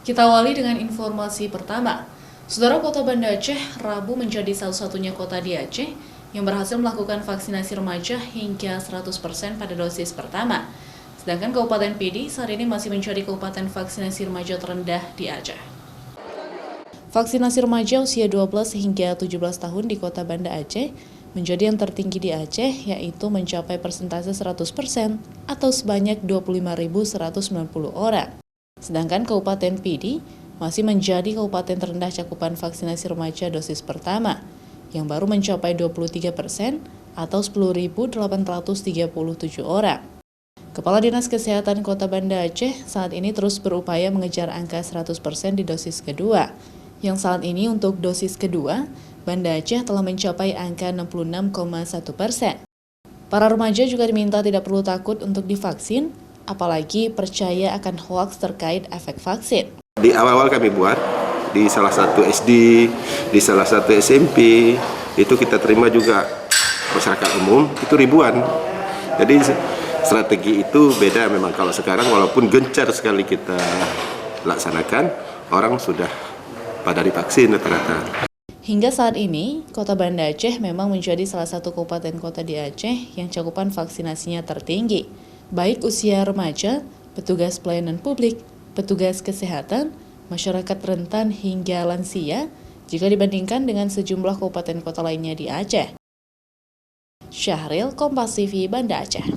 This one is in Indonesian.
Kita awali dengan informasi pertama. Saudara, Kota Banda Aceh Rabu menjadi salah satunya kota di Aceh yang berhasil melakukan vaksinasi remaja hingga 100% pada dosis pertama. Sedangkan Kabupaten Pidi saat ini masih menjadi kabupaten vaksinasi remaja terendah di Aceh. Vaksinasi remaja usia 12 hingga 17 tahun di Kota Banda Aceh menjadi yang tertinggi di Aceh, yaitu mencapai persentase 100% atau sebanyak 25.190 orang. Sedangkan Kabupaten Pidi masih menjadi kabupaten terendah cakupan vaksinasi remaja dosis pertama, yang baru mencapai 23% atau 10.837 orang. Kepala Dinas Kesehatan Kota Banda Aceh saat ini terus berupaya mengejar angka 100% di dosis kedua, yang saat ini untuk dosis kedua, Banda Aceh telah mencapai angka 66,1%. Para remaja juga diminta tidak perlu takut untuk divaksin, apalagi percaya akan hoaks terkait efek vaksin. Di awal-awal kami buat, di salah satu SD, di salah satu SMP, itu kita terima juga masyarakat umum, itu ribuan. Jadi strategi itu beda memang kalau sekarang, walaupun gencar sekali kita laksanakan, orang sudah pada divaksin rata-rata. Hingga saat ini, Kota Banda Aceh memang menjadi salah satu kabupaten kota di Aceh yang cakupan vaksinasinya tertinggi, baik usia remaja, petugas pelayanan publik, petugas kesehatan, masyarakat rentan hingga lansia, jika dibandingkan dengan sejumlah kabupaten kota lainnya di Aceh. Syahril, Kompas TV, Banda Aceh.